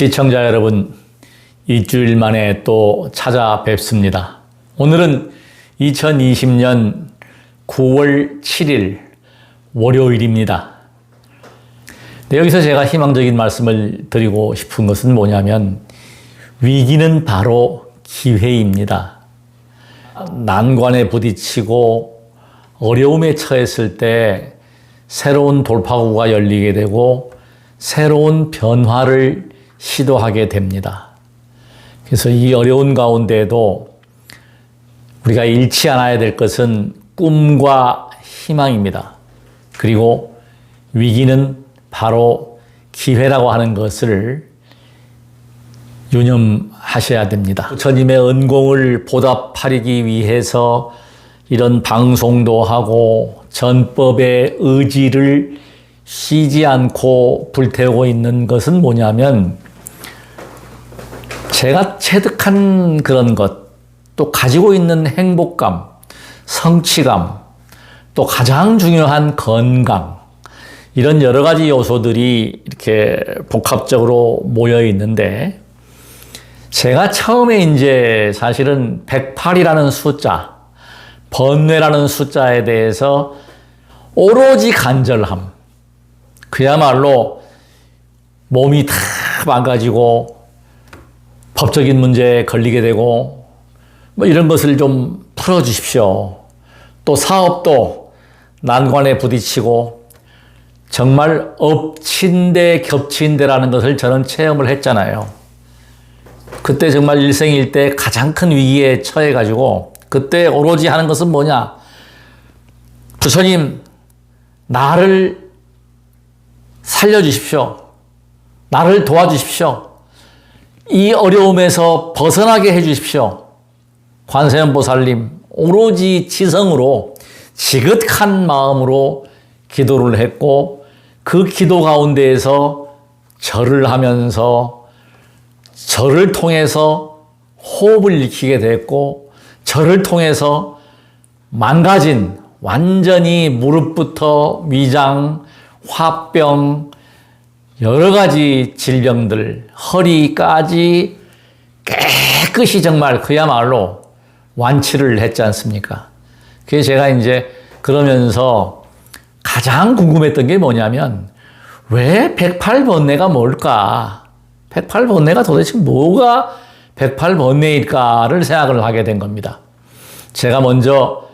시청자 여러분, 일주일 만에 또 찾아뵙습니다. 오늘은 2020년 9월 7일 월요일입니다. 네, 여기서 제가 희망적인 말씀을 드리고 싶은 것은 뭐냐면 위기는 바로 기회입니다. 난관에 부딪히고 어려움에 처했을 때 새로운 돌파구가 열리게 되고 새로운 변화를 시도하게 됩니다. 그래서 이 어려운 가운데에도 우리가 잃지 않아야 될 것은 꿈과 희망입니다. 그리고 위기는 바로 기회라고 하는 것을 유념하셔야 됩니다. 부처님의 은공을 보답하기 위해서 이런 방송도 하고 전법의 의지를 쉬지 않고 불태우고 있는 것은 뭐냐면 제가 체득한 그런 것, 또 가지고 있는 행복감, 성취감, 또 가장 중요한 건강, 이런 여러 가지 요소들이 이렇게 복합적으로 모여 있는데 제가 처음에 이제 사실은 108이라는 숫자, 번뇌라는 숫자에 대해서 오로지 간절함, 그야말로 몸이 다 망가지고 법적인 문제에 걸리게 되고 뭐 이런 것을 좀 풀어주십시오. 또 사업도 난관에 부딪히고 정말 엎친 데 겹친 데라는 것을 저는 체험을 했잖아요. 그때 정말 일생일대 가장 큰 위기에 처해가지고 그때 오로지 하는 것은 뭐냐? 부처님, 나를 살려주십시오. 나를 도와주십시오. 이 어려움에서 벗어나게 해주십시오. 관세음보살님, 오로지 지성으로 지긋한 마음으로 기도를 했고 그 기도 가운데에서 절을 하면서 절을 통해서 호흡을 익히게 됐고 절을 통해서 망가진 완전히 무릎부터 위장, 화병, 여러 가지 질병들, 허리까지 깨끗이 정말 그야말로 완치를 했지 않습니까? 그래서 제가 이제 그러면서 가장 궁금했던 게 뭐냐면 왜 108번뇌가 뭘까? 108번뇌가 도대체 뭐가 108번뇌일까를 생각을 하게 된 겁니다. 제가 먼저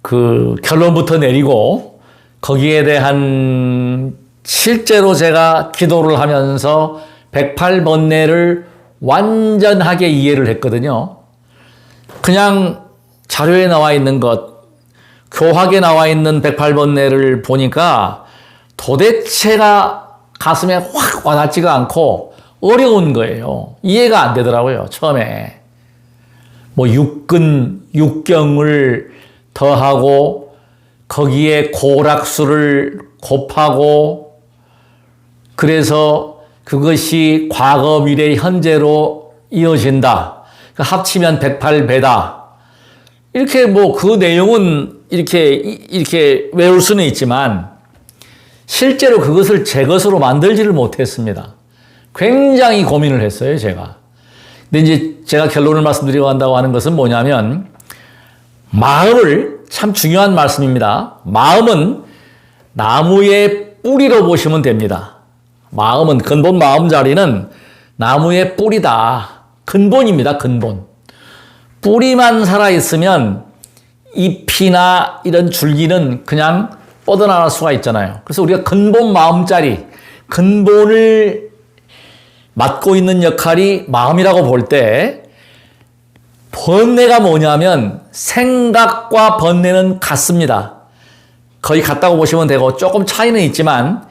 그 결론부터 내리고 거기에 대한 실제로 제가 기도를 하면서 108번뇌를 완전하게 이해를 했거든요. 그냥 자료에 나와 있는 것, 교학에 나와 있는 108번뇌를 보니까 도대체가 가슴에 확 와닿지가 않고 어려운 거예요. 이해가 안 되더라고요, 처음에. 뭐 육경을 더하고 거기에 고락수를 곱하고 그래서 그것이 과거, 미래, 현재로 이어진다. 합치면 108배다. 이렇게 뭐 그 내용은 이렇게 외울 수는 있지만 실제로 그것을 제 것으로 만들지를 못했습니다. 굉장히 고민을 했어요, 제가. 근데 이제 제가 결론을 말씀드리고 한다고 하는 것은 뭐냐면 마음을, 참 중요한 말씀입니다. 마음은 나무의 뿌리로 보시면 됩니다. 마음은, 근본 마음 자리는 나무의 뿌리다. 근본입니다, 근본. 뿌리만 살아있으면 잎이나 이런 줄기는 그냥 뻗어나갈 수가 있잖아요. 그래서 우리가 근본 마음자리, 근본을 맡고 있는 역할이 마음이라고 볼 때 번뇌가 뭐냐면 생각과 번뇌는 같습니다. 거의 같다고 보시면 되고 조금 차이는 있지만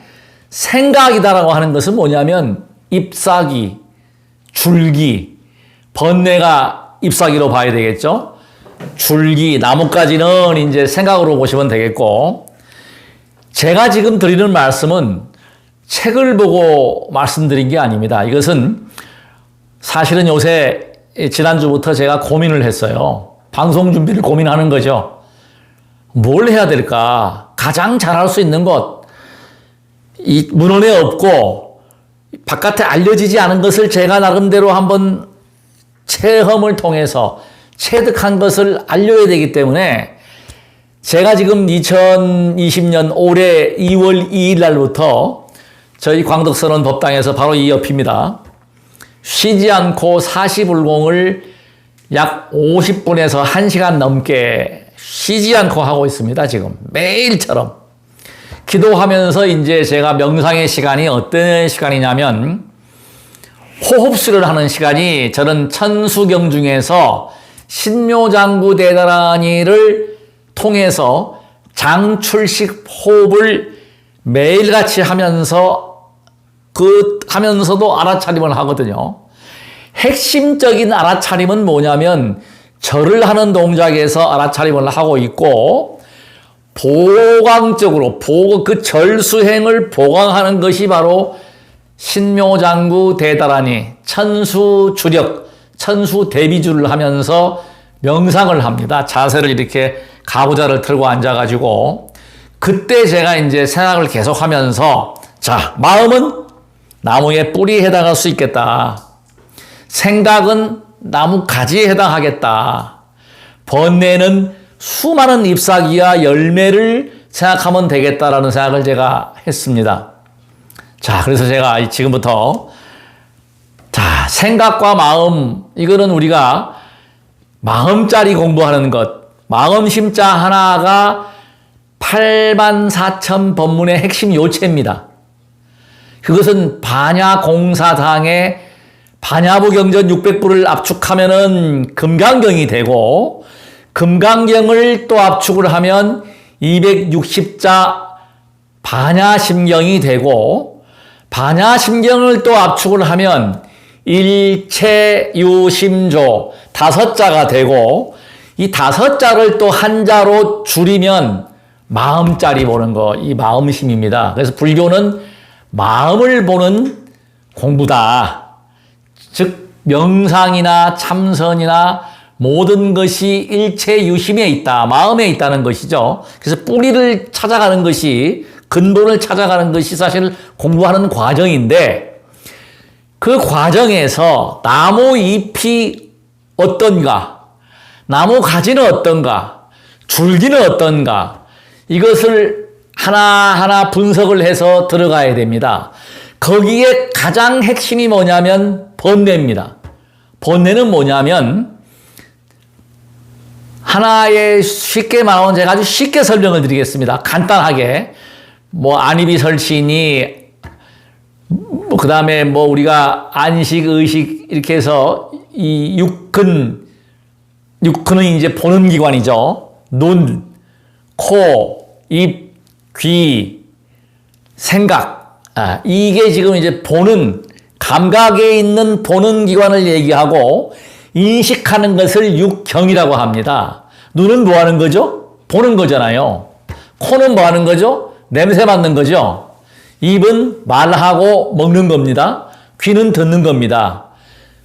생각이다라고 하는 것은 뭐냐면 잎사귀, 줄기, 번뇌가 잎사귀로 봐야 되겠죠. 줄기, 나뭇가지는 이제 생각으로 보시면 되겠고 제가 지금 드리는 말씀은 책을 보고 말씀드린 게 아닙니다. 이것은 사실은 요새 지난주부터 제가 고민을 했어요. 방송 준비를 고민하는 거죠. 뭘 해야 될까? 가장 잘할 수 있는 것, 이 문헌에 없고 바깥에 알려지지 않은 것을 제가 나름대로 한번 체험을 통해서 체득한 것을 알려야 되기 때문에 제가 지금 2020년 올해 2월 2일 날부터 저희 광덕선언 법당에서 바로 이 옆입니다. 쉬지 않고 40불공을 약 50분에서 1시간 넘게 쉬지 않고 하고 있습니다. 지금 매일처럼. 기도하면서 이제 제가 명상의 시간이 어떤 시간이냐면 호흡수를 하는 시간이 저는 천수경 중에서 신묘장구 대다라니를 통해서 장출식 호흡을 매일같이 하면서도 알아차림을 하거든요. 핵심적인 알아차림은 뭐냐면 절을 하는 동작에서 알아차림을 하고 있고 보강적으로 그 절수행을 보강하는 것이 바로 신묘장구 대다라니 천수주력, 천수대비주를 하면서 명상을 합니다. 자세를 이렇게 가부좌를 틀고 앉아가지고 그때 제가 이제 생각을 계속하면서 자, 마음은 나무의 뿌리에 해당할 수 있겠다. 생각은 나무 가지에 해당하겠다. 번뇌는 수많은 잎사귀와 열매를 생각하면 되겠다라는 생각을 제가 했습니다. 자, 그래서 제가 지금부터 자, 생각과 마음, 이거는 우리가 마음짜리 공부하는 것, 마음심자 하나가 84,000 법문의 핵심 요체입니다. 그것은 반야공사당의 반야부경전 600부를 압축하면은 금강경이 되고 금강경을 또 압축을 하면 260자 반야심경이 되고 반야심경을 또 압축을 하면 일체유심조 5자가 되고 이 5자를 또 한자로 줄이면 마음자리 보는 거, 이 마음심입니다. 그래서 불교는 마음을 보는 공부다. 즉 명상이나 참선이나 모든 것이 일체유심에 있다. 마음에 있다는 것이죠. 그래서 뿌리를 찾아가는 것이, 근본을 찾아가는 것이 사실 공부하는 과정인데 그 과정에서 나무 잎이 어떤가, 나무 가지는 어떤가, 줄기는 어떤가, 이것을 하나하나 분석을 해서 들어가야 됩니다. 거기에 가장 핵심이 뭐냐면 번뇌입니다. 번뇌는 뭐냐면 하나의 쉽게 말하면 제가 아주 쉽게 설명을 드리겠습니다. 간단하게 뭐 안입이 설치니 그 다음에 뭐 우리가 안식, 의식 이렇게 해서 이 육근은 이제 보는 기관이죠. 눈, 코, 입, 귀, 생각. 이게 지금 이제 보는, 감각에 있는 보는 기관을 얘기하고 인식하는 것을 육경이라고 합니다. 눈은 뭐 하는 거죠? 보는 거잖아요. 코는 뭐 하는 거죠? 냄새 맡는 거죠. 입은 말하고 먹는 겁니다. 귀는 듣는 겁니다.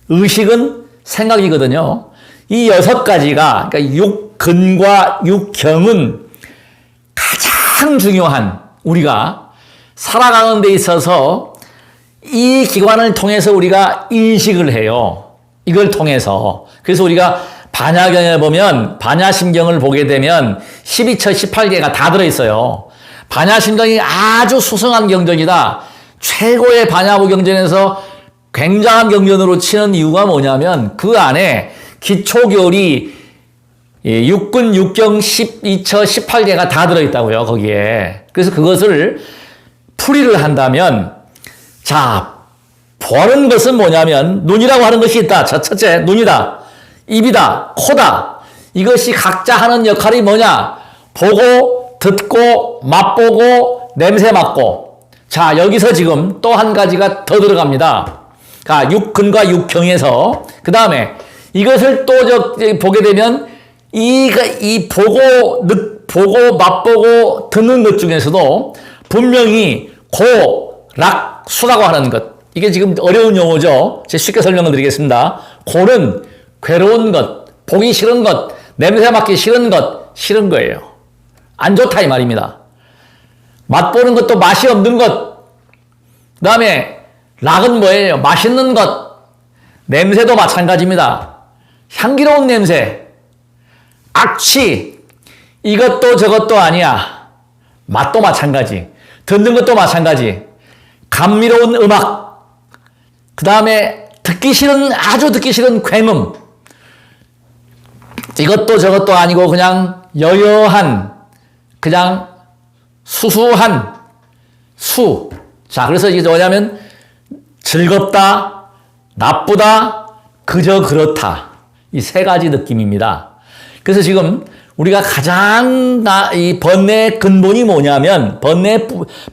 의식은 생각이거든요. 이 6가지가, 그러니까 육근과 육경은 가장 중요한, 우리가 살아가는 데 있어서 이 기관을 통해서 우리가 인식을 해요. 이걸 통해서. 그래서 우리가 반야경에 보면, 반야심경을 보게 되면 12처 18개가 다 들어있어요. 반야심경이 아주 수승한 경전이다. 최고의 반야부 경전에서 굉장한 경전으로 치는 이유가 뭐냐면 그 안에 기초교리 6근, 6경, 12처, 18개가 다 들어있다고요. 거기에. 그래서 그것을 풀이를 한다면 자, 보는 것은 뭐냐면 눈이라고 하는 것이 있다. 첫째, 눈이다. 입이다. 코다. 이것이 각자 하는 역할이 뭐냐? 보고, 듣고, 맛보고, 냄새 맡고. 자, 여기서 지금 또 한 가지가 더 들어갑니다. 자, 육근과 육경에서. 그 다음에 이것을 또 보게 되면 이 보고, 맛보고, 듣는 것 중에서도 분명히 고, 락, 수라고 하는 것. 이게 지금 어려운 용어죠. 제가 쉽게 설명을 드리겠습니다. 고는 괴로운 것, 보기 싫은 것, 냄새 맡기 싫은 것, 싫은 거예요. 안 좋다 이 말입니다. 맛보는 것도 맛이 없는 것. 그 다음에 락은 뭐예요? 맛있는 것. 냄새도 마찬가지입니다. 향기로운 냄새. 악취. 이것도 저것도 아니야. 맛도 마찬가지. 듣는 것도 마찬가지. 감미로운 음악. 그 다음에 아주 듣기 싫은 굉음. 이것도 저것도 아니고 그냥 여여한, 그냥 수수한 수. 자, 그래서 이게 뭐냐면 즐겁다, 나쁘다, 그저 그렇다. 이 세 가지 느낌입니다. 그래서 지금 우리가 가장 이 번뇌의 근본이 뭐냐면,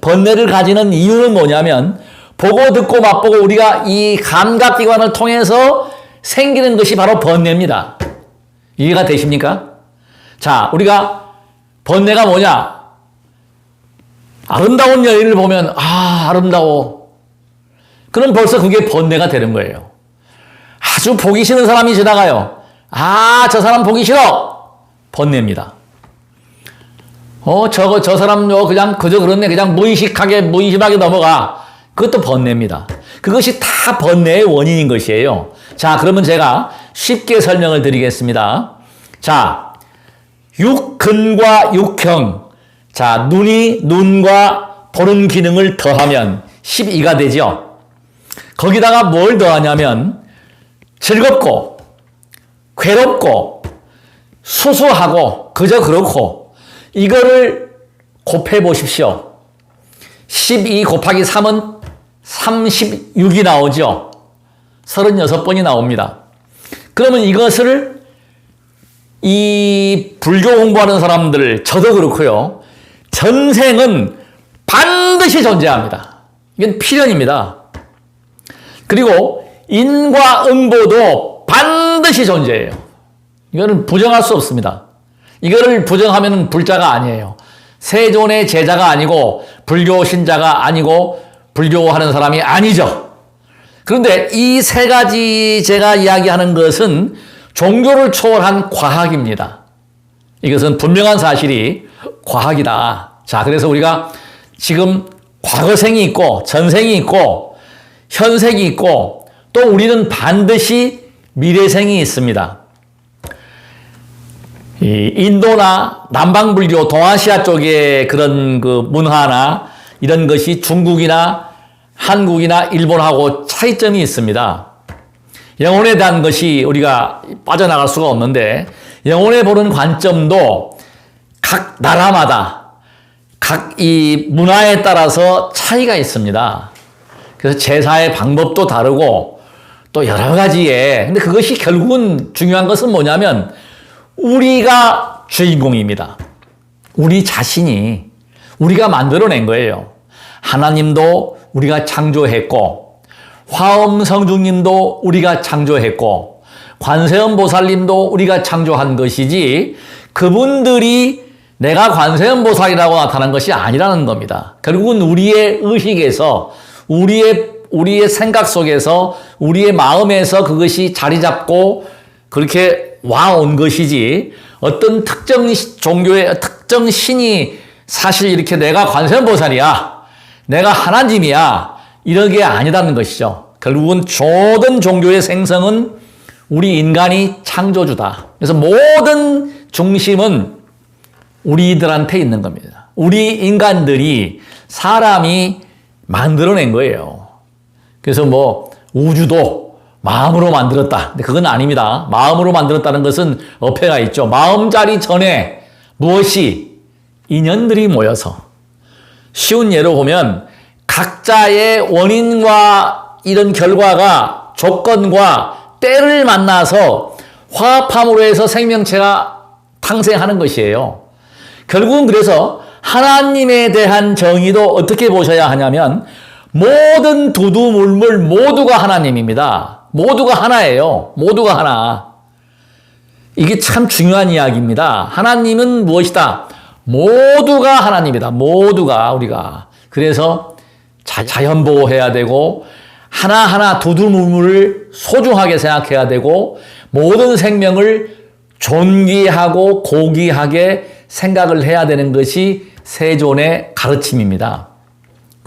번뇌를 가지는 이유는 뭐냐면, 보고 듣고 맛보고 우리가 이 감각기관을 통해서 생기는 것이 바로 번뇌입니다. 이해가 되십니까? 자, 우리가 번뇌가 뭐냐? 아름다운 여인을 보면 아름다워. 그럼 벌써 그게 번뇌가 되는 거예요. 아주 보기 싫은 사람이 지나가요. 저 사람 보기 싫어. 번뇌입니다. 저 사람 그냥 그저 그렇네. 그냥 무의심하게 넘어가. 그것도 번뇌입니다. 그것이 다 번뇌의 원인인 것이에요. 자, 그러면 제가 쉽게 설명을 드리겠습니다. 자, 육근과 육형. 자, 눈과 보는 기능을 더하면 12가 되죠. 거기다가 뭘 더하냐면 즐겁고 괴롭고 수수하고 그저 그렇고 이거를 곱해 보십시오. 12 곱하기 3은 36이 나오죠. 36번이 나옵니다. 그러면 이것을 이 불교 공부하는 사람들, 저도 그렇고요. 전생은 반드시 존재합니다. 이건 필연입니다. 그리고 인과 응보도 반드시 존재해요. 이거는 부정할 수 없습니다. 이거를 부정하면 불자가 아니에요. 세존의 제자가 아니고 불교 신자가 아니고 불교하는 사람이 아니죠. 그런데 이 세 가지 제가 이야기하는 것은 종교를 초월한 과학입니다. 이것은 분명한 사실이 과학이다. 자, 그래서 우리가 지금 과거생이 있고 전생이 있고 현생이 있고 또 우리는 반드시 미래생이 있습니다. 이 인도나 남방불교, 동아시아 쪽의 그런 그 문화나 이런 것이 중국이나 한국이나 일본하고 차이점이 있습니다. 영혼에 대한 것이 우리가 빠져나갈 수가 없는데 영혼에 보는 관점도 각 나라마다 각 이 문화에 따라서 차이가 있습니다. 그래서 제사의 방법도 다르고 또 여러 가지의 근데 그것이 결국은 중요한 것은 뭐냐면 우리가 주인공입니다. 우리 자신이 우리가 만들어낸 거예요. 하나님도 우리가 창조했고 화엄성중님도 우리가 창조했고 관세음보살님도 우리가 창조한 것이지 그분들이 내가 관세음보살이라고 나타난 것이 아니라는 겁니다. 결국은 우리의 의식에서 우리의 생각 속에서 우리의 마음에서 그것이 자리 잡고 그렇게 와온 것이지 어떤 특정 종교의 특정 신이 사실 이렇게 내가 관세음보살이야 내가 하나님이야 이런 게 아니라는 것이죠. 결국은 모든 종교의 생성은 우리 인간이 창조주다. 그래서 모든 중심은 우리들한테 있는 겁니다. 우리 인간들이 사람이 만들어낸 거예요. 그래서 뭐 우주도 마음으로 만들었다. 근데 그건 아닙니다. 마음으로 만들었다는 것은 어폐가 있죠. 마음 자리 전에 무엇이 인연들이 모여서 쉬운 예로 보면 각자의 원인과 이런 결과가 조건과 때를 만나서 화합함으로 해서 생명체가 탄생하는 것이에요. 결국은 그래서 하나님에 대한 정의도 어떻게 보셔야 하냐면 모든 두두물물 모두가 하나님입니다. 모두가 하나예요. 모두가 하나. 이게 참 중요한 이야기입니다. 하나님은 무엇이다? 모두가 하나님이다. 모두가 우리가. 그래서 자연 보호해야 되고 하나하나 두두물물을 소중하게 생각해야 되고 모든 생명을 존귀하고 고귀하게 생각을 해야 되는 것이 세존의 가르침입니다.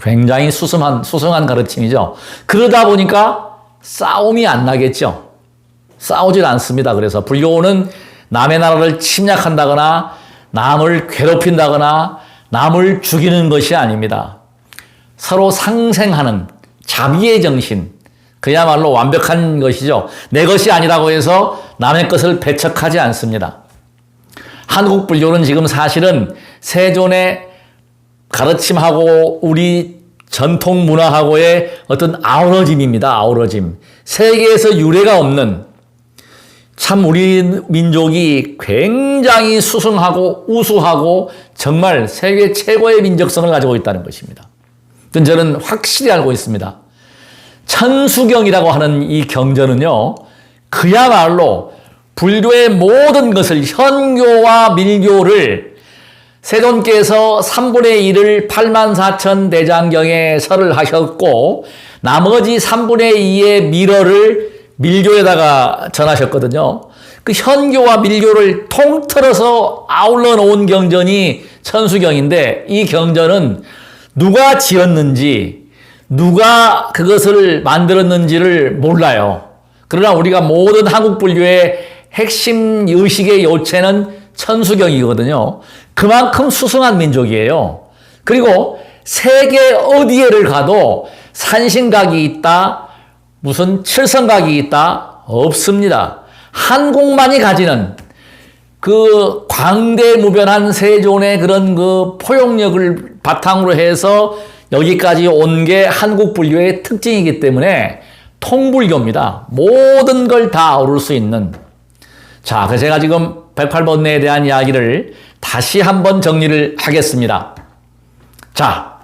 굉장히 수승한 가르침이죠. 그러다 보니까 싸움이 안 나겠죠. 싸우질 않습니다. 그래서 불교는 남의 나라를 침략한다거나 남을 괴롭힌다거나 남을 죽이는 것이 아닙니다. 서로 상생하는 자비의 정신, 그야말로 완벽한 것이죠. 내 것이 아니라고 해서 남의 것을 배척하지 않습니다. 한국 불교는 지금 사실은 세존의 가르침하고 우리 전통 문화하고의 어떤 아우러짐입니다. 아우러짐. 세계에서 유례가 없는, 참 우리 민족이 굉장히 수승하고 우수하고 정말 세계 최고의 민족성을 가지고 있다는 것입니다. 저는 확실히 알고 있습니다. 천수경이라고 하는 이 경전은요, 그야말로 불교의 모든 것을, 현교와 밀교를 세존께서 3분의 1을 84,000 대장경에 설을 하셨고 나머지 3분의 2의 밀어를 밀교에다가 전하셨거든요. 그 현교와 밀교를 통틀어서 아울러 놓은 경전이 천수경인데, 이 경전은 누가 지었는지, 누가 그것을 만들었는지를 몰라요. 그러나 우리가 모든 한국 불교의 핵심 의식의 요체는 천수경이거든요. 그만큼 수승한 민족이에요. 그리고 세계 어디에를 가도 산신각이 있다, 무슨 칠성각이 있다, 없습니다. 한국만이 가지는 그 광대무변한 세존의 그런 그 포용력을 바탕으로 해서 여기까지 온 게 한국 불교의 특징이기 때문에 통불교입니다. 모든 걸 다 아우를 수 있는. 자, 그래서 제가 지금 108번뇌에 대한 이야기를 다시 한번 정리를 하겠습니다. 자,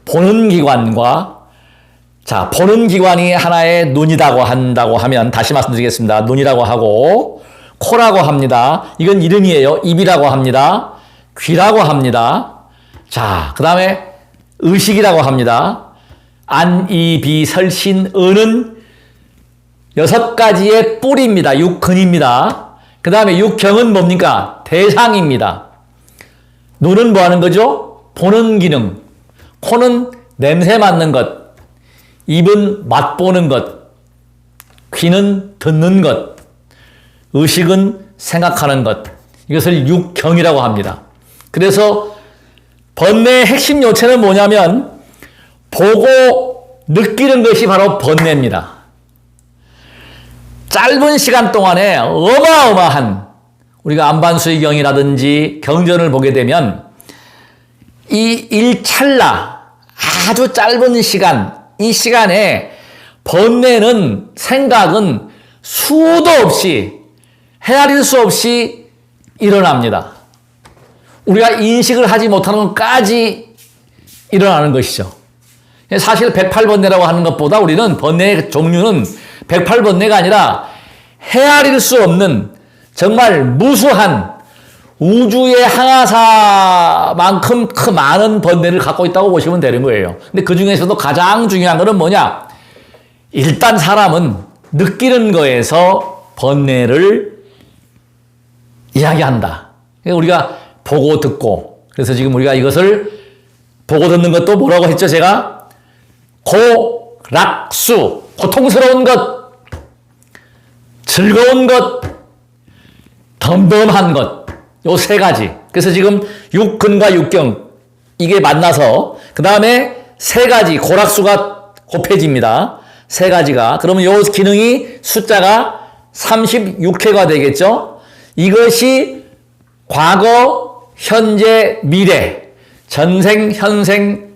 보는 기관과, 자, 보는 기관이 하나의 눈이라고 한다고 하면, 다시 말씀드리겠습니다. 눈이라고 하고, 코라고 합니다. 이건 이름이에요. 입이라고 합니다. 귀라고 합니다. 자, 그 다음에 의식이라고 합니다. 안, 이, 비, 설, 신, 은은 6가지의 뿔입니다. 육근입니다. 그 다음에 육경은 뭡니까? 대상입니다. 눈은 뭐 하는 거죠? 보는 기능. 코는 냄새 맡는 것. 입은 맛보는 것. 귀는 듣는 것. 의식은 생각하는 것. 이것을 육경이라고 합니다. 그래서 번뇌의 핵심 요체는 뭐냐면 보고 느끼는 것이 바로 번뇌입니다. 짧은 시간 동안에 어마어마한, 우리가 안반수의경이라든지 경전을 보게 되면 이 일찰나, 아주 짧은 시간, 이 시간에 번뇌는, 생각은 수도 없이, 헤아릴 수 없이 일어납니다. 우리가 인식을 하지 못하는 것까지 일어나는 것이죠. 사실 108번뇌라고 하는 것보다 우리는 번뇌의 종류는 108번뇌가 아니라 헤아릴 수 없는 정말 무수한 우주의 항하사만큼 많은 번뇌를 갖고 있다고 보시면 되는 거예요. 근데 그 중에서도 가장 중요한 것은 뭐냐? 일단 사람은 느끼는 거에서 번뇌를 이야기한다. 우리가 보고 듣고, 그래서 지금 우리가 이것을 보고 듣는 것도 뭐라고 했죠? 제가 고락수, 고통스러운 것, 즐거운 것, 덤덤한 것, 요 세 가지. 그래서 지금 육근과 육경, 이게 만나서 그 다음에 세 가지, 고락수가 곱해집니다. 세 가지가. 그러면 요 기능이 숫자가 36회가 되겠죠? 이것이 과거, 현재, 미래, 전생, 현생,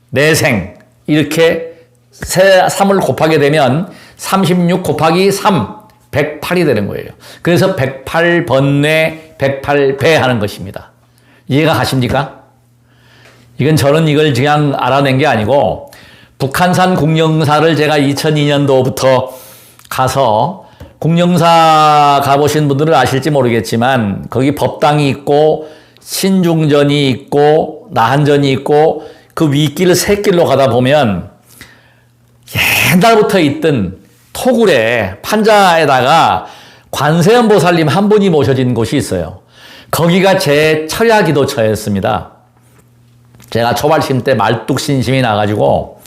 내생, 이렇게 3을 곱하게 되면 36 곱하기 3, 108이 되는 거예요. 그래서 108번뇌, 108배 하는 것입니다. 이해가 가십니까? 이건 저는 이걸 그냥 알아낸 게 아니고, 북한산 궁령사를 제가 2002년도부터 가서, 궁령사 가보신 분들은 아실지 모르겠지만, 거기 법당이 있고, 신중전이 있고, 나한전이 있고, 그 윗길, 새길로 가다 보면, 옛날부터 있던 토굴에, 판자에다가 관세음보살님 한 분이 모셔진 곳이 있어요. 거기가 제 철야기도처였습니다. 제가 초발심 때 말뚝신심이 나가지고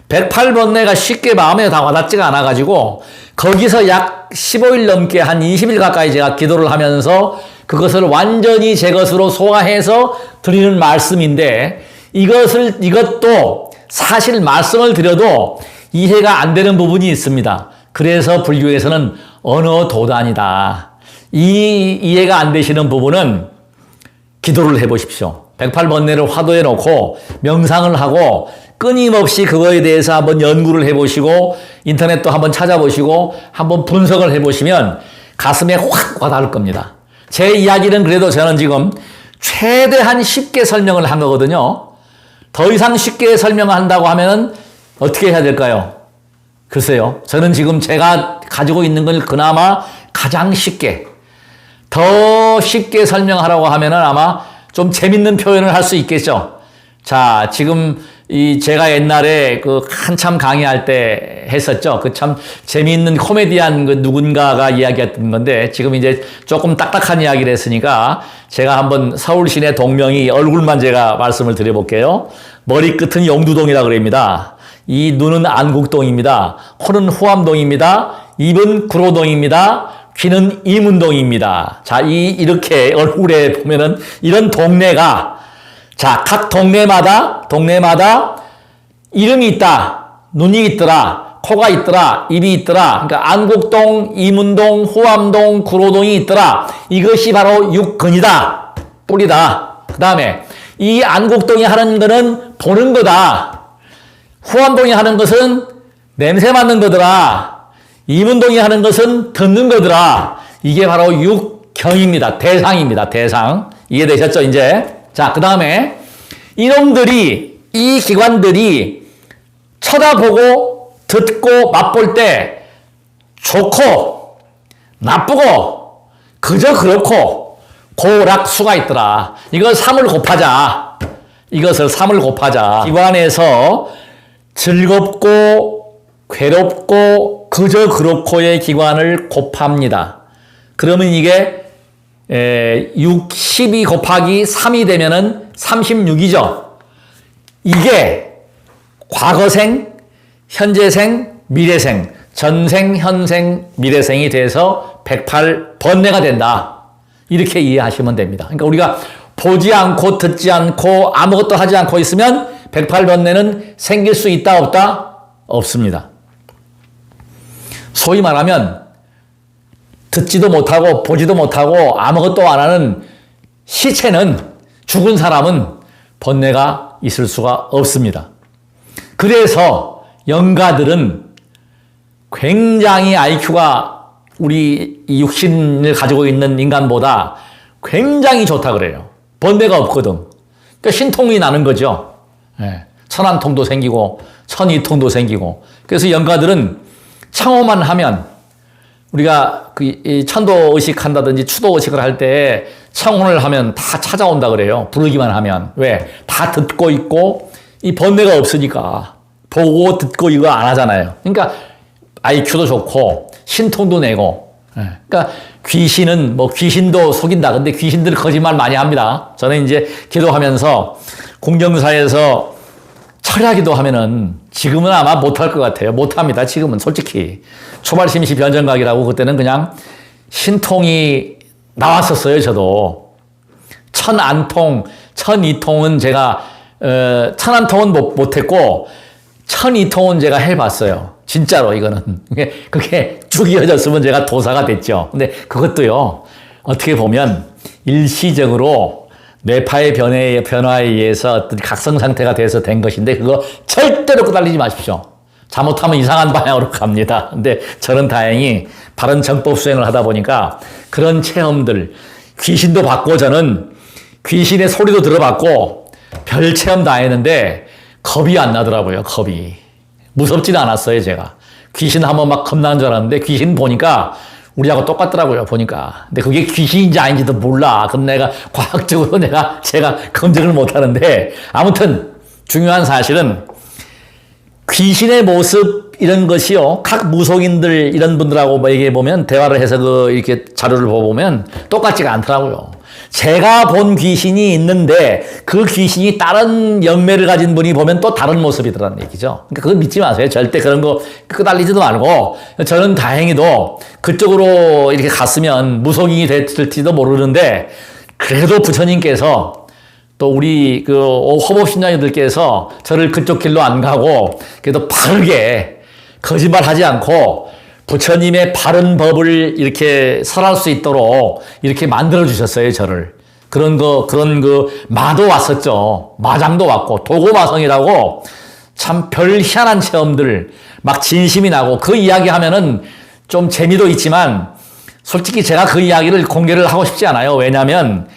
108번뇌가 쉽게 마음에 다 와닿지가 않아가지고 거기서 약 15일 넘게 한 20일 가까이 제가 기도를 하면서 그것을 완전히 제 것으로 소화해서 드리는 말씀인데 이것도 사실 말씀을 드려도 이해가 안 되는 부분이 있습니다. 그래서 불교에서는 언어도단이다. 이 이해가 안 되시는 부분은 기도를 해보십시오. 108번뇌를 화두에 놓고 명상을 하고 끊임없이 그거에 대해서 한번 연구를 해보시고 인터넷도 한번 찾아보시고 한번 분석을 해보시면 가슴에 확 와닿을 겁니다. 제 이야기는 그래도 저는 지금 최대한 쉽게 설명을 한 거거든요. 더 이상 쉽게 설명한다고 하면 어떻게 해야 될까요? 글쎄요. 저는 지금 제가 가지고 있는 걸 그나마 가장 쉽게, 더 쉽게 설명하라고 하면은 아마 좀 재밌는 표현을 할 수 있겠죠. 자, 지금 제가 옛날에 그 한참 강의할 때 했었죠. 그 참 재미있는 코미디한 그 누군가가 이야기했던 건데 지금 이제 조금 딱딱한 이야기를 했으니까 제가 한번 서울 시내 동명이 얼굴만 제가 말씀을 드려볼게요. 머리끝은 영두동이라고 그럽니다. 이 눈은 안국동입니다. 코는 후암동입니다. 입은 구로동입니다. 귀는 이문동입니다. 자, 이렇게 얼굴에 보면은 이런 동네가, 자, 각 동네마다 이름이 있다. 눈이 있더라. 코가 있더라. 입이 있더라. 그러니까 안국동, 이문동, 후암동, 구로동이 있더라. 이것이 바로 육근이다. 뿌리다. 그 다음에 이 안국동이 하는 거는 보는 거다. 후암동이 하는 것은 냄새 맡는 거더라. 이문동이 하는 것은 듣는 거더라. 이게 바로 육경입니다. 대상입니다. 대상. 이해되셨죠, 이제? 자, 그 다음에 이 기관들이 쳐다보고 듣고 맛볼 때 좋고 나쁘고 그저 그렇고 고락수가 있더라. 이걸 3을 곱하자. 이것을 3을 곱하자. 기관에서 즐겁고 괴롭고 그저 그렇고의 기관을 곱합니다. 그러면 이게 12 곱하기 3이 되면은 36이죠. 이게 과거생, 현재생, 미래생, 전생, 현생, 미래생이 돼서 108번뇌가 된다. 이렇게 이해하시면 됩니다. 그러니까 우리가 보지 않고 듣지 않고 아무것도 하지 않고 있으면 108번뇌는 생길 수 있다 없다? 없습니다. 소위 말하면 듣지도 못하고 보지도 못하고 아무것도 안 하는 시체는, 죽은 사람은 번뇌가 있을 수가 없습니다. 그래서 영가들은 굉장히 IQ가 우리 이 육신을 가지고 있는 인간보다 굉장히 좋다 그래요. 번뇌가 없거든. 그러니까 신통이 나는 거죠. 천안통도 생기고 천이통도 생기고. 그래서 영가들은 창호만 하면, 우리가 이 천도 의식 한다든지 추도 의식을 할 때 창혼을 하면 다 찾아온다 그래요. 부르기만 하면. 왜? 다 듣고 있고 이 번뇌가 없으니까 보고 듣고 이거 안 하잖아요. 그러니까 IQ도 좋고 신통도 내고. 그러니까 귀신은 귀신도 속인다. 근데 귀신들 거짓말 많이 합니다. 저는 이제 기도하면서 궁정사에서 철야기도 하면은 지금은 아마 못할 것 같아요. 못합니다. 지금은 솔직히. 초발심시 변정각이라고 그때는 그냥 신통이 나왔었어요. 저도. 천안통, 천이통은 제가 천안통은 못했고 천이통은 제가 해봤어요. 진짜로 이거는. 그게 쭉 이어졌으면 제가 도사가 됐죠. 근데 그것도요. 어떻게 보면 일시적으로 뇌파의 변화에 의해서 어떤 각성 상태가 돼서 된 것인데 그거 절대로 끄달리지 마십시오. 잘못하면 이상한 방향으로 갑니다. 근데 저는 다행히 바른 정법 수행을 하다 보니까 그런 체험들, 귀신도 받고 저는 귀신의 소리도 들어봤고 별 체험 다 했는데 겁이 안 나더라고요. 겁이. 무섭지는 않았어요. 제가. 귀신 한번 막 겁나는 줄 알았는데 귀신 보니까 우리하고 똑같더라고요, 보니까. 근데 그게 귀신인지 아닌지도 몰라. 그럼 내가 과학적으로 제가 검증을 못 하는데, 아무튼 중요한 사실은 귀신의 모습 이런 것이요, 각 무속인들 이런 분들하고 얘기해 보면 대화를 해서 이렇게 자료를 보면 똑같지가 않더라고요. 제가 본 귀신이 있는데 그 귀신이 다른 영매를 가진 분이 보면 또 다른 모습이더라는 얘기죠. 그러니까 그거 믿지 마세요. 절대 그런 거 끄달리지도 말고. 저는 다행히도 그쪽으로 이렇게 갔으면 무속인이 됐을지도 모르는데 그래도 부처님께서 또 우리 그 호법신자님들께서 저를 그쪽 길로 안 가고 그래도 바르게 거짓말하지 않고 부처님의 바른 법을 이렇게 설할 수 있도록 이렇게 만들어 주셨어요, 저를. 그런 마도 왔었죠. 마장도 왔고, 도고마성이라고 참 별 희한한 체험들, 막 진심이 나고, 그 이야기 하면은 좀 재미도 있지만, 솔직히 제가 그 이야기를 공개를 하고 싶지 않아요. 왜냐면,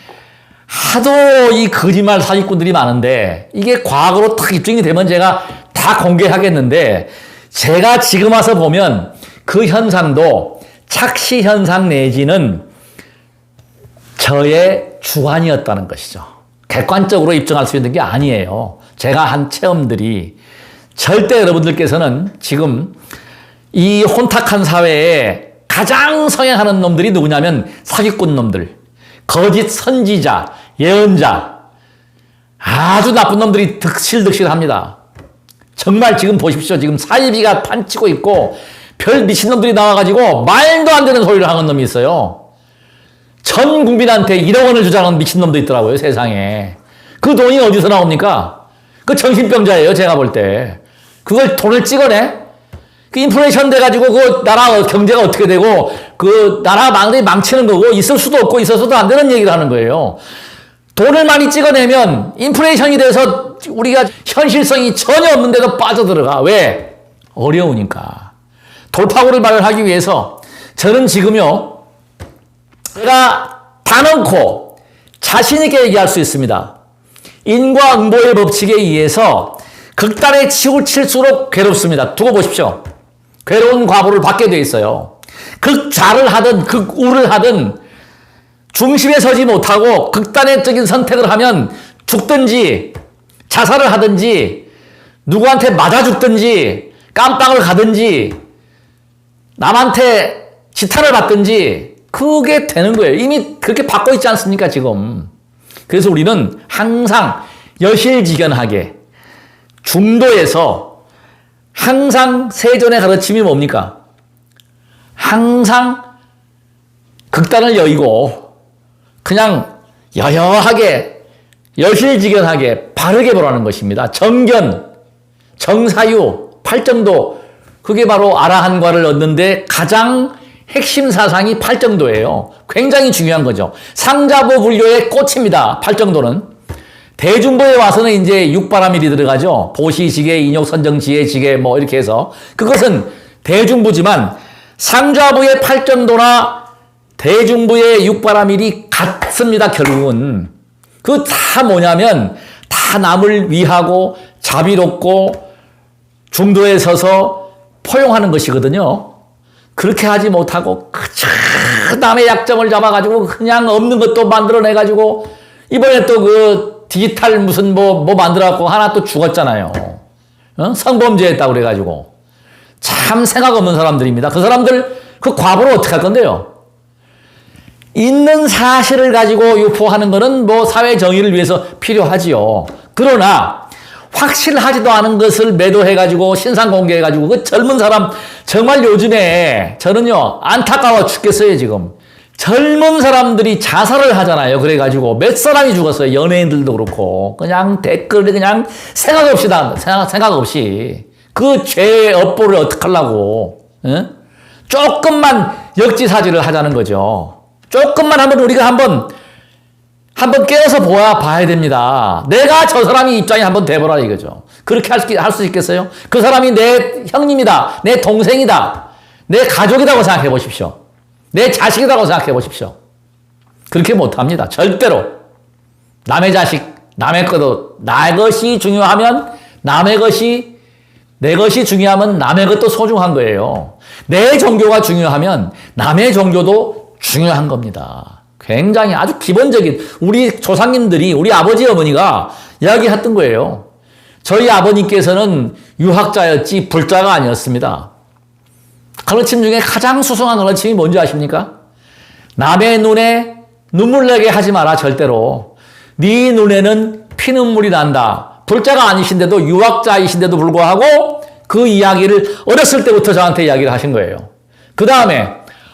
하도 이 거짓말 사기꾼들이 많은데, 이게 과거로 딱 입증이 되면 제가 다 공개하겠는데, 제가 지금 와서 보면, 그 현상도 착시 현상 내지는 저의 주관이었다는 것이죠. 객관적으로 입증할 수 있는 게 아니에요. 제가 한 체험들이 절대 여러분들께서는 지금 이 혼탁한 사회에 가장 성행하는 놈들이 누구냐면 사기꾼 놈들, 거짓 선지자, 예언자, 아주 나쁜 놈들이 득실득실합니다. 정말 지금 보십시오. 지금 사이비가 판치고 있고 별 미친놈들이 나와가지고 말도 안 되는 소리를 하는 놈이 있어요. 전 국민한테 1억 원을 주자는 미친놈도 있더라고요, 세상에. 그 돈이 어디서 나옵니까? 그 정신병자예요, 제가 볼 때. 그걸 돈을 찍어내? 그 인플레이션 돼가지고 그 나라 경제가 어떻게 되고 그 나라 망치는 거고 있을 수도 없고 있어서도 안 되는 얘기를 하는 거예요. 돈을 많이 찍어내면 인플레이션이 돼서 우리가 현실성이 전혀 없는데도 빠져들어가. 왜? 어려우니까. 돌파구를 마련하기 위해서 저는 지금요, 제가 단언코 자신있게 얘기할 수 있습니다. 인과응보의 법칙에 의해서 극단의 치고 칠수록 괴롭습니다. 두고 보십시오. 괴로운 과보를 받게 돼 있어요. 극좌를 하든 극우를 하든 중심에 서지 못하고 극단적인 선택을 하면 죽든지 자살을 하든지 누구한테 맞아 죽든지 깜빵을 가든지 남한테 지탄을 받든지 그게 되는 거예요. 이미 그렇게 받고 있지 않습니까, 지금. 그래서 우리는 항상 여실직연하게 중도에서 항상 세존의 가르침이 뭡니까? 항상 극단을 여의고 그냥 여여하게 여실직연하게 바르게 보라는 것입니다. 정견, 정사유, 팔정도, 그게 바로 아라한과를 얻는데 가장 핵심 사상이 팔정도예요. 굉장히 중요한 거죠. 상자보 분류의 꽃입니다. 팔정도는. 대중보에 와서는 이제 육바라밀이 들어가죠. 보시지계, 인욕선정지혜, 지계 뭐 이렇게 해서. 그것은 대중부지만 상자부의 팔정도나 대중부의 육바라밀이 같습니다. 결국은. 그 다 뭐냐면 다 남을 위하고 자비롭고 중도에 서서 포용하는 것이거든요. 그렇게 하지 못하고 남의 약점을 잡아가지고 그냥 없는 것도 만들어내가지고 이번에 또 그 디지털 무슨 뭐 만들어갖고 하나 또 죽었잖아요. 성범죄했다고 그래가지고. 참 생각 없는 사람들입니다. 그 사람들 그 과보를 어떻게 할 건데요? 있는 사실을 가지고 유포하는 거는 뭐 사회 정의를 위해서 필요하지요. 그러나 확실하지도 않은 것을 매도해가지고 신상 공개해가지고 그 젊은 사람 정말 요즘에 저는요 안타까워 죽겠어요. 지금 젊은 사람들이 자살을 하잖아요. 그래가지고 몇 사람이 죽었어요. 연예인들도 그렇고 그냥 댓글을 그냥 생각 없이 생각 없이 그 죄의 업보를 어떡하려고. 응? 조금만 역지사지를 하자는 거죠. 조금만 우리가 한번 깨어서 봐야 됩니다. 내가 저 사람이 입장에 한번 돼보라 이거죠. 그렇게 할 수 있겠어요? 그 사람이 내 형님이다, 내 동생이다, 내 가족이라고 생각해 보십시오. 내 자식이라고 생각해 보십시오. 그렇게 못합니다. 절대로. 남의 자식, 남의 것도 내 것이 중요하면 남의 것이, 내 것이 중요하면 남의 것도 소중한 거예요. 내 종교가 중요하면 남의 종교도 중요한 겁니다. 굉장히 아주 기본적인 우리 조상님들이 우리 아버지 어머니가 이야기했던 거예요. 저희 아버님께서는 유학자였지 불자가 아니었습니다. 가르침 중에 가장 수상한 가르침이 뭔지 아십니까? 남의 눈에 눈물 나게 하지 마라, 절대로. 네 눈에는 피눈물이 난다. 불자가 아니신데도, 유학자이신데도 불구하고 그 이야기를 어렸을 때부터 저한테 이야기를 하신 거예요. 그 다음에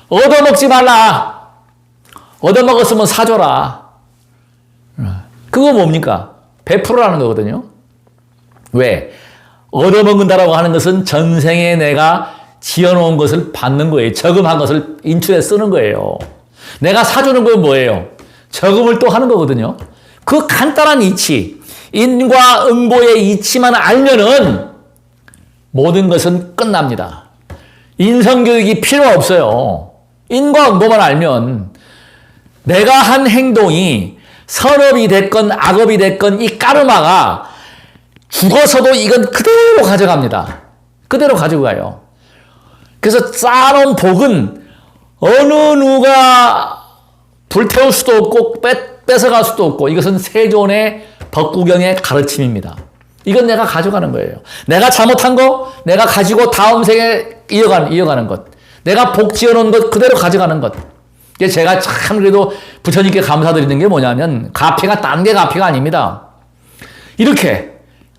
얻어먹지 말라. 얻어먹었으면 사줘라. 그거 뭡니까? 베풀어라는 거거든요. 왜? 얻어먹는다라고 하는 것은 전생에 내가 지어놓은 것을 받는 거예요. 저금한 것을 인출해 쓰는 거예요. 내가 사주는 건 뭐예요? 저금을 또 하는 거거든요. 그 간단한 이치, 인과 응보의 이치만 알면은 모든 것은 끝납니다. 인성교육이 필요 없어요. 인과 응보만 알면 내가 한 행동이 선업이 됐건 악업이 됐건 이 까르마가 죽어서도 이건 그대로 가져갑니다. 그대로 가지고 가요. 그래서 쌓아놓은 복은 어느 누가 불태울 수도 없고 뺏어갈 수도 없고 이것은 세존의 법구경의 가르침입니다. 이건 내가 가져가는 거예요. 내가 잘못한 거 내가 가지고 다음 생에 이어가는 것. 내가 복 지어놓은 것 그대로 가져가는 것. 제가 참 그래도 부처님께 감사드리는 게 뭐냐면 가피가 딴 게 가피가 아닙니다. 이렇게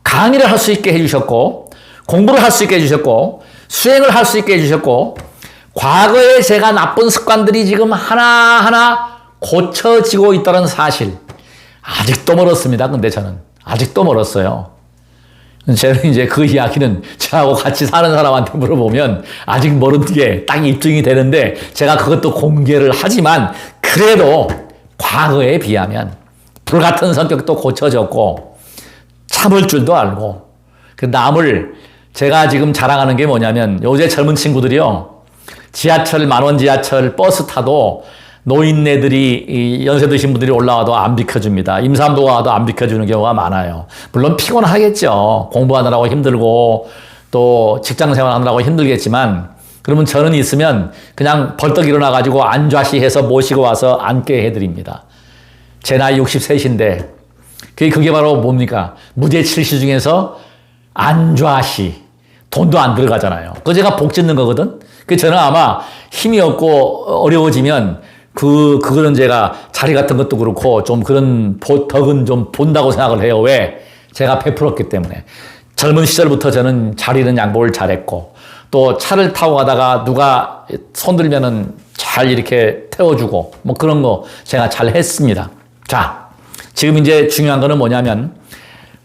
강의를 할 수 있게 해주셨고 공부를 할 수 있게 해주셨고 수행을 할 수 있게 해주셨고 과거에 제가 나쁜 습관들이 지금 하나하나 고쳐지고 있다는 사실 아직도 멀었습니다. 근데 저는 아직도 멀었어요. 저는 이제 그 이야기는 저하고 같이 사는 사람한테 물어보면 아직 모르는 게 딱 입증이 되는데 제가 그것도 공개를 하지만 그래도 과거에 비하면 불같은 성격도 고쳐졌고 참을 줄도 알고 그 남을 제가 지금 자랑하는 게 뭐냐면 요새 젊은 친구들이요. 지하철 만원 지하철 버스 타도 노인네들이 연세 드신 분들이 올라와도 안 비켜줍니다. 임산부가 와도 안 비켜주는 경우가 많아요. 물론 피곤하겠죠. 공부하느라고 힘들고 또 직장생활 하느라고 힘들겠지만 그러면 저는 있으면 그냥 벌떡 일어나가지고 안좌시해서 모시고 와서 앉게 해드립니다. 제 나이 63인데 그게 바로 뭡니까? 무죄 7시 중에서 안좌시. 돈도 안 들어가잖아요. 그거 제가 복 짓는 거거든? 저는 아마 힘이 없고 어려워지면 그거는 제가 자리 같은 것도 그렇고 좀 그런 덕은 좀 본다고 생각을 해요. 왜? 제가 베풀었기 때문에. 젊은 시절부터 저는 자리는 양보를 잘했고 또 차를 타고 가다가 누가 손들면은 잘 이렇게 태워주고 뭐 그런 거 제가 잘 했습니다. 자, 지금 이제 중요한 거는 뭐냐면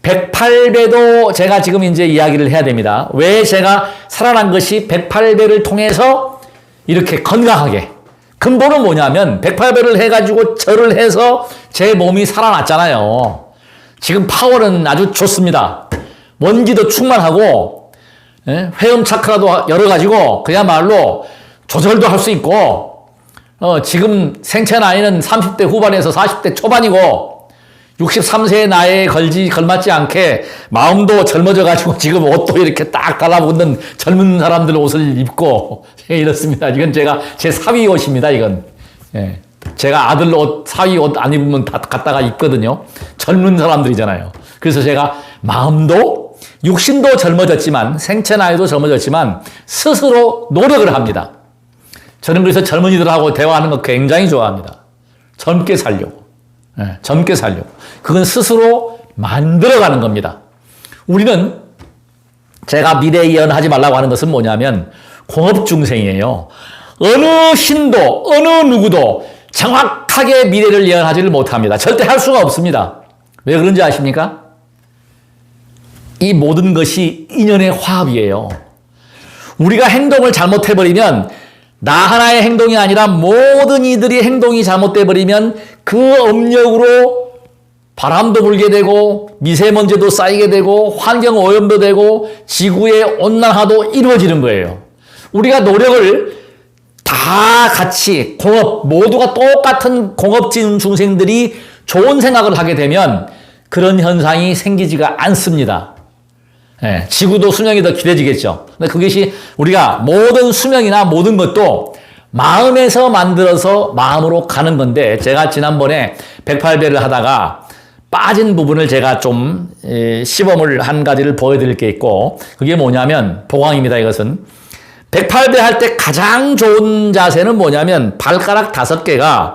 108배도 제가 지금 이제 이야기를 해야 됩니다. 왜 제가 살아난 것이 108배를 통해서 이렇게 건강하게. 근본은 뭐냐면 108배를 해가지고 절을 해서 제 몸이 살아났잖아요. 지금 파워는 아주 좋습니다. 원기도 충만하고 회음 차크라도 열어가지고 그야말로 조절도 할 수 있고 지금 생체 나이는 30대 후반에서 40대 초반이고 63세의 나이에 걸맞지 않게 마음도 젊어져가지고 지금 옷도 이렇게 딱 달라붙는 젊은 사람들 옷을 입고 이렇습니다. 이건 제 사위 옷입니다. 이건. 예. 제가 아들 옷, 사위 옷 안 입으면 다 갖다가 입거든요. 젊은 사람들이잖아요. 그래서 제가 마음도 육신도 젊어졌지만 생체 나이도 젊어졌지만 스스로 노력을 합니다. 저는 그래서 젊은이들하고 대화하는 거 굉장히 좋아합니다. 젊게 살려고. 네, 젊게 살려고. 그건 스스로 만들어가는 겁니다. 우리는 제가 미래 예언하지 말라고 하는 것은 뭐냐면 공업중생이에요. 어느 신도 어느 누구도 정확하게 미래를 예언하지를 못합니다. 절대 할 수가 없습니다. 왜 그런지 아십니까? 이 모든 것이 인연의 화합이에요. 우리가 행동을 잘못해버리면 나 하나의 행동이 아니라 모든 이들의 행동이 잘못돼버리면 그 업력으로 바람도 불게 되고 미세먼지도 쌓이게 되고 환경오염도 되고 지구의 온난화도 이루어지는 거예요. 우리가 노력을 다 같이 공업, 모두가 똑같은 공업진 중생들이 좋은 생각을 하게 되면 그런 현상이 생기지가 않습니다. 예, 지구도 수명이 더 길어지겠죠. 근데 그것이 우리가 모든 수명이나 모든 것도 마음에서 만들어서 마음으로 가는 건데 제가 지난번에 108배를 하다가 빠진 부분을 제가 좀 시범을 한 가지를 보여드릴 게 있고 그게 뭐냐면 보광입니다. 이것은 108배 할 때 가장 좋은 자세는 뭐냐면 발가락 5개가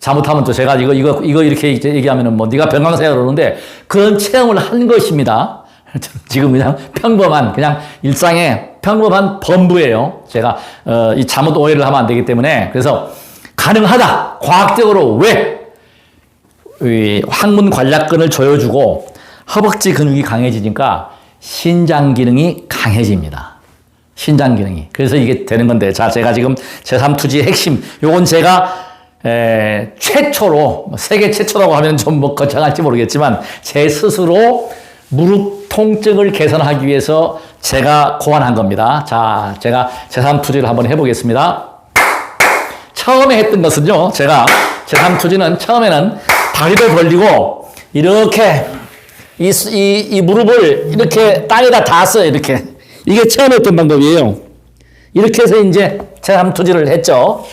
잘못하면 또 제가 이거 이렇게 이제 얘기하면은 뭐 네가 병강세야 그러는데 그런 체험을 한 것입니다. 지금 그냥 평범한 그냥 일상의 평범한 범부예요. 제가 이 잘못 오해를 하면 안 되기 때문에 그래서 가능하다. 과학적으로 왜 이 항문 관략근을 조여주고 허벅지 근육이 강해지니까 신장 기능이 강해집니다. 신장 기능이. 그래서 이게 되는 건데 자 제가 지금 제3투지의 핵심 요건 제가 최초로 세계 최초라고 하면 좀 뭐 거창할지 모르겠지만 제 스스로 무릎 통증을 개선하기 위해서 제가 고안한 겁니다. 자, 제가 제3투지를 한번 해보겠습니다. 처음에 했던 것은요, 제가 제3투지는 처음에는 다리를 벌리고 이렇게 이 무릎을 이렇게 땅에다 닿았어요. 이렇게. 이게 처음 했던 방법이에요. 이렇게 해서 이제 제3투지를 했죠.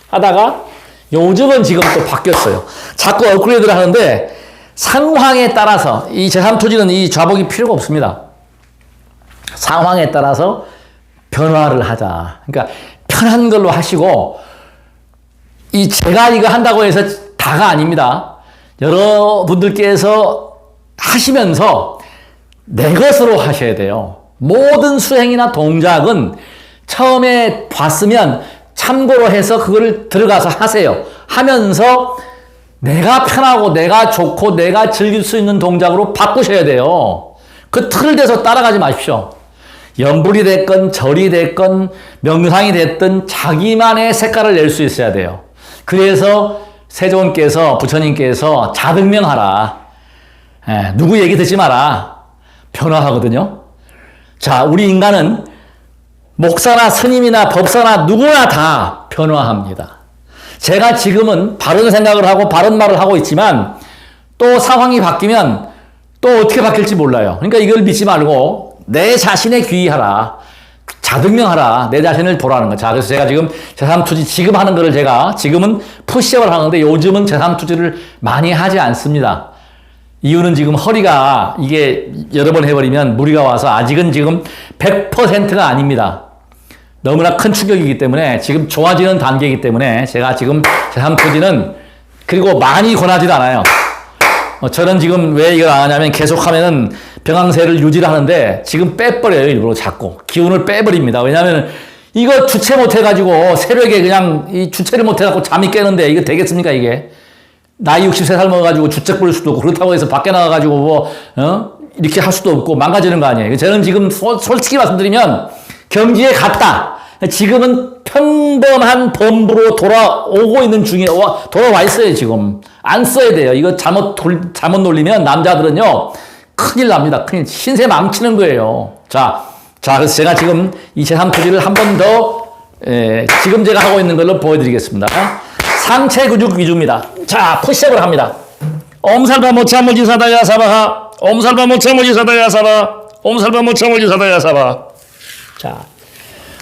하다가 요즘은 지금 또 바뀌었어요. 자꾸 업그레이드를 하는데 상황에 따라서 이 제3투지는 이 좌복이 필요가 없습니다. 상황에 따라서 변화를 하자. 그러니까 편한 걸로 하시고 이 제가 이거 한다고 해서 다가 아닙니다. 여러분들께서 하시면서 내 것으로 하셔야 돼요. 모든 수행이나 동작은 처음에 봤으면 참고로 해서 그걸 들어가서 하세요. 하면서 내가 편하고 내가 좋고 내가 즐길 수 있는 동작으로 바꾸셔야 돼요. 그 틀을 대서 따라가지 마십시오. 염불이 됐건 절이 됐건 명상이 됐든 자기만의 색깔을 낼 수 있어야 돼요. 그래서 세존께서 부처님께서 자등명하라. 누구 얘기 듣지 마라. 변화하거든요. 자, 우리 인간은 목사나 스님이나 법사나 누구나 다 변화합니다. 제가 지금은 바른 생각을 하고 바른 말을 하고 있지만 또 상황이 바뀌면 또 어떻게 바뀔지 몰라요. 그러니까 이걸 믿지 말고 내 자신에 귀의하라. 자등명하라. 내 자신을 보라는 거. 자, 그래서 제가 지금 제3투지 지금 하는 거를 제가 지금은 푸시업을 하는데 요즘은 제3투지를 많이 하지 않습니다. 이유는 지금 허리가 이게 여러 번 해버리면 무리가 와서 아직은 지금 100%가 아닙니다. 너무나 큰 충격이기 때문에 지금 좋아지는 단계이기 때문에 제가 지금 제3투지는 그리고 많이 권하지도 않아요. 저는 지금 왜 이걸 안 하냐면 계속하면은 병강세를 유지를 하는데 지금 빼버려요. 일부러 자꾸. 기운을 빼버립니다. 왜냐하면 이거 주체 못해가지고 새벽에 그냥 이 주체를 못해갖고 잠이 깨는데 이거 되겠습니까 이게? 나이 60세 먹어가지고 주책 부릴 수도 없고 그렇다고 해서 밖에 나가가지고 뭐 이렇게 할 수도 없고 망가지는 거 아니에요. 저는 지금 솔직히 말씀드리면 경지에 갔다. 지금은 평범한 범부로 돌아오고 있는 중에 돌아와 있어요. 지금 안 써야 돼요. 이거 잘못 놀리면 남자들은요 큰일 납니다. 큰일 신세 망치는 거예요. 자 그래서 제가 지금 이 제3투지를 한 번 더 지금 제가 하고 있는 걸로 보여드리겠습니다. 상체 근육 위주입니다. 자 푸시업을 합니다. 옴살바 모차모지 사다야 사바하 옴살바 모차모지 사다야 사바 옴살바 모차모지 사다야 사바. 자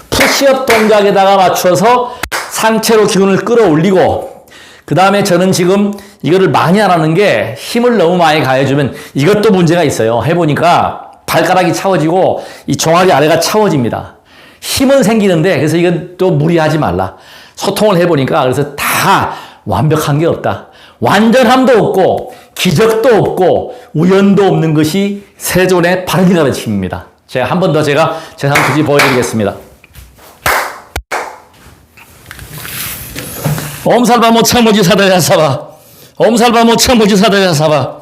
푸시업 동작에다가 맞춰서 상체로 기운을 끌어올리고 그 다음에 저는 지금 이거를 많이 안 하는 게 힘을 너무 많이 가해주면 이것도 문제가 있어요. 해보니까 발가락이 차워지고 이 종아리 아래가 차워집니다. 힘은 생기는데 그래서 이건 또 무리하지 말라. 소통을 해보니까 그래서 다 완벽한 게 없다. 완전함도 없고 기적도 없고 우연도 없는 것이 세존의 바른 가르침입니다. 제가 한 번 더 제가 제3투지 보여드리겠습니다. 옴살바 모차모지 사다야 사바 옴살바 모차모지 사다야 사바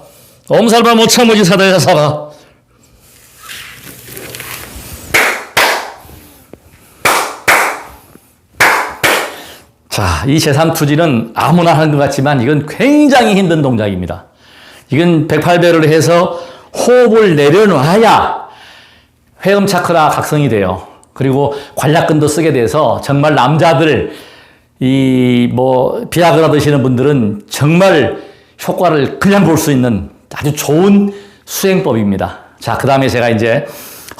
옴살바 모차모지 사다야 사바. 자, 이 제3투지는 아무나 하는 것 같지만 이건 굉장히 힘든 동작입니다. 이건 108배를 해서 호흡을 내려놔야 회음 차크라 각성이 돼요. 그리고 관략근도 쓰게 돼서 정말 남자들 비아그라 드시는 분들은 정말 효과를 그냥 볼 수 있는 아주 좋은 수행법입니다. 자, 그 다음에 제가 이제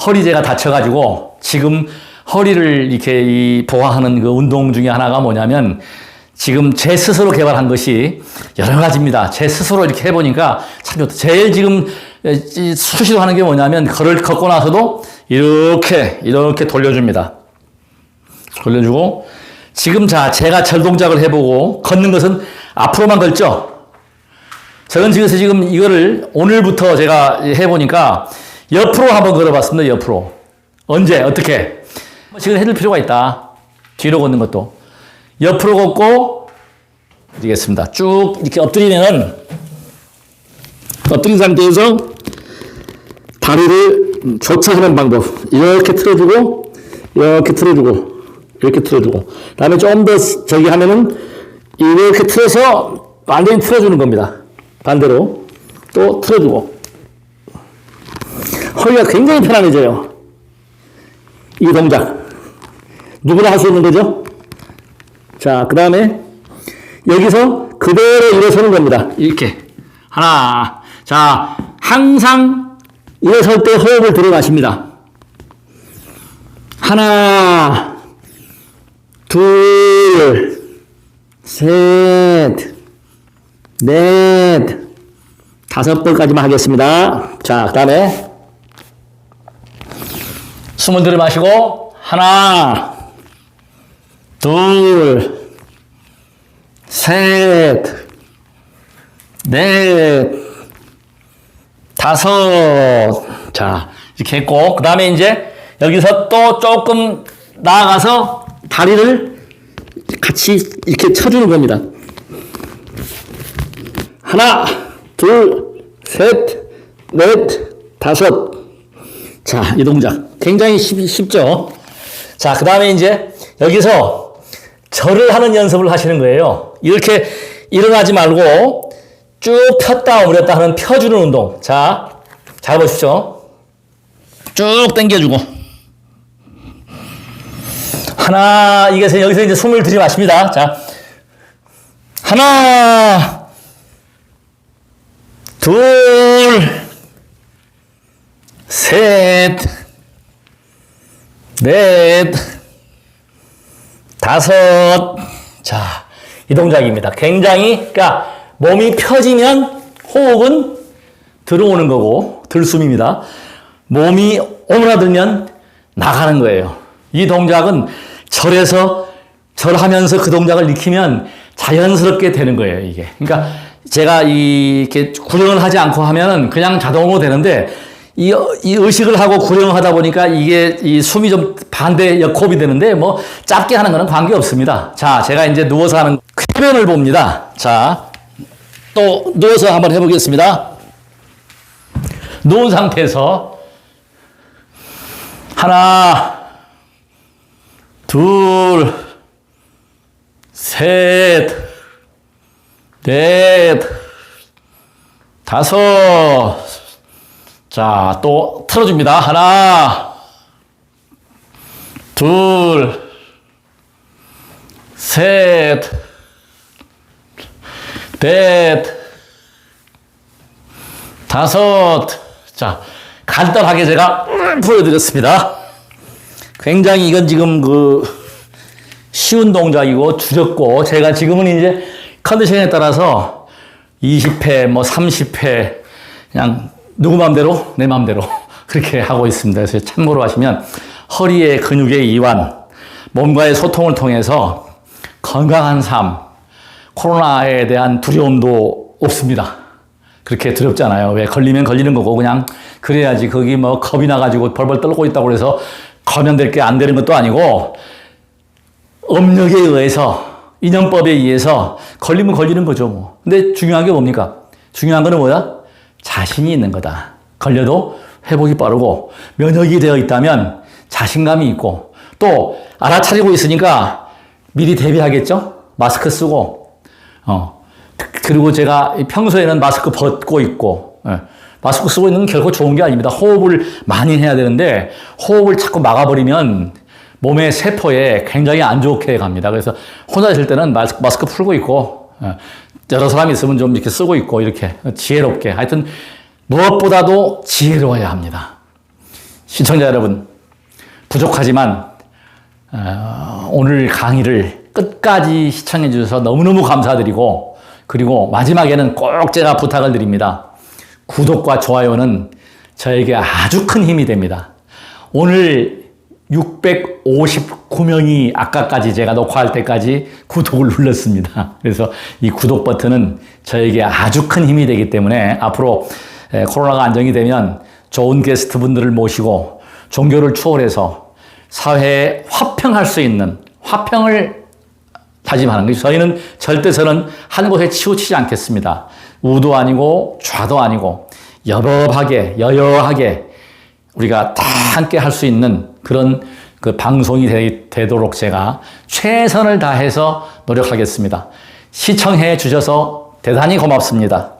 허리 제가 다쳐가지고 지금 허리를 이렇게 보호하는 그 운동 중에 하나가 뭐냐면 지금 제 스스로 개발한 것이 여러 가지입니다. 제 스스로 이렇게 해보니까 참 좋다. 제일 지금 수시로 하는 게 뭐냐면 걷고 나서도 이렇게 돌려줍니다. 돌려주고 지금 제가 절 동작을 해보고 걷는 것은 앞으로만 걸죠? 저는 지금 이거를 오늘부터 제가 해보니까 옆으로 한번 걸어봤습니다. 옆으로. 언제? 어떻게? 지금 해줄 필요가 있다. 뒤로 걷는 것도. 옆으로 걷고, 드리겠습니다. 쭉 이렇게 엎드리면은, 엎드린 상태에서 다리를 교차하는 방법. 이렇게 틀어주고, 이렇게 틀어주고, 이렇게 틀어주고. 그 다음에 좀 더 저기 하면은, 이렇게 틀어서 완전히 틀어주는 겁니다. 반대로. 또 틀어주고. 허리가 굉장히 편안해져요. 이 동작. 누구나 할 수 있는 거죠? 자, 그 다음에 여기서 그대로 일어서는 겁니다. 이렇게. 하나. 자, 항상 일어설 때 호흡을 들어가십니다. 하나, 둘, 셋, 넷, 5번까지만 하겠습니다. 자, 그 다음에 숨을 들이마시고 하나, 둘, 셋, 넷, 5. 자, 이렇게 했고, 그 다음에 이제 여기서 또 조금 나아가서 다리를 같이 이렇게 쳐주는 겁니다. 하나, 둘, 셋, 넷, 5. 자, 이 동작. 굉장히 쉽죠? 자, 그 다음에 이제 여기서 절을 하는 연습을 하시는 거예요. 이렇게 일어나지 말고 쭉 폈다 오므렸다 하는 펴주는 운동. 자, 잘 보십시오. 쭉 당겨주고. 하나, 여기서 이제 숨을 들이마십니다. 자, 하나, 둘, 셋, 넷, 5. 자, 이 동작입니다. 굉장히, 그러니까 몸이 펴지면 호흡은 들어오는 거고, 들숨입니다. 몸이 오므라들면 나가는 거예요. 이 동작은 절하면서 그 동작을 익히면 자연스럽게 되는 거예요, 이게. 그러니까 제가 이렇게 구령을 하지 않고 하면은 그냥 자동으로 되는데, 이 의식을 하고 구령을 하다 보니까 이게 이 숨이 좀 반대 역호흡이 되는데 뭐 짧게 하는 거는 관계 없습니다. 자, 제가 이제 누워서 하는 쾌변을 봅니다. 자, 또 누워서 한번 해보겠습니다. 누운 상태에서 하나, 둘, 셋, 넷, 5. 자, 또 틀어줍니다. 하나, 둘, 셋, 넷, 5. 자, 간단하게 제가 보여드렸습니다. 굉장히 이건 지금 쉬운 동작이고 두렵고, 제가 지금은 이제 컨디션에 따라서 20회, 30회, 그냥 누구 마음대로, 내 마음대로 그렇게 하고 있습니다. 그래서 참고로 하시면 허리의 근육의 이완, 몸과의 소통을 통해서 건강한 삶, 코로나에 대한 두려움도 없습니다. 그렇게 두렵잖아요. 왜? 걸리면 걸리는 거고 그냥 그래야지. 거기 겁이 나가지고 벌벌 떨고 있다고 해서 감염될 게 안 되는 것도 아니고, 업력에 의해서, 인연법에 의해서 걸리면 걸리는 거죠, 뭐. 근데 중요한 게 뭡니까? 중요한 거는 뭐야? 자신이 있는 거다. 걸려도 회복이 빠르고, 면역이 되어 있다면 자신감이 있고, 또 알아차리고 있으니까 미리 대비하겠죠? 마스크 쓰고, 그리고 제가 평소에는 마스크 벗고 있고, 마스크 쓰고 있는 건 결코 좋은 게 아닙니다. 호흡을 많이 해야 되는데, 호흡을 자꾸 막아버리면 몸의 세포에 굉장히 안 좋게 갑니다. 그래서 혼자 있을 때는 마스크 풀고 있고, 여러 사람이 있으면 좀 이렇게 쓰고 있고, 이렇게 지혜롭게. 하여튼 무엇보다도 지혜로워야 합니다. 시청자 여러분, 부족하지만 오늘 강의를 끝까지 시청해 주셔서 너무너무 감사드리고, 그리고 마지막에는 꼭 제가 부탁을 드립니다. 구독과 좋아요는 저에게 아주 큰 힘이 됩니다. 오늘 659명이 아까까지 제가 녹화할 때까지 구독을 눌렀습니다. 그래서 이 구독 버튼은 저에게 아주 큰 힘이 되기 때문에 앞으로 코로나가 안정이 되면 좋은 게스트 분들을 모시고 종교를 초월해서 사회에 화평할 수 있는 화평을 다짐하는 거죠. 저희는 절대 저는 한 곳에 치우치지 않겠습니다. 우도 아니고 좌도 아니고 여법하게 여여하게 우리가 다 함께 할 수 있는 그런 그 방송이 되도록 제가 최선을 다해서 노력하겠습니다. 시청해 주셔서 대단히 고맙습니다.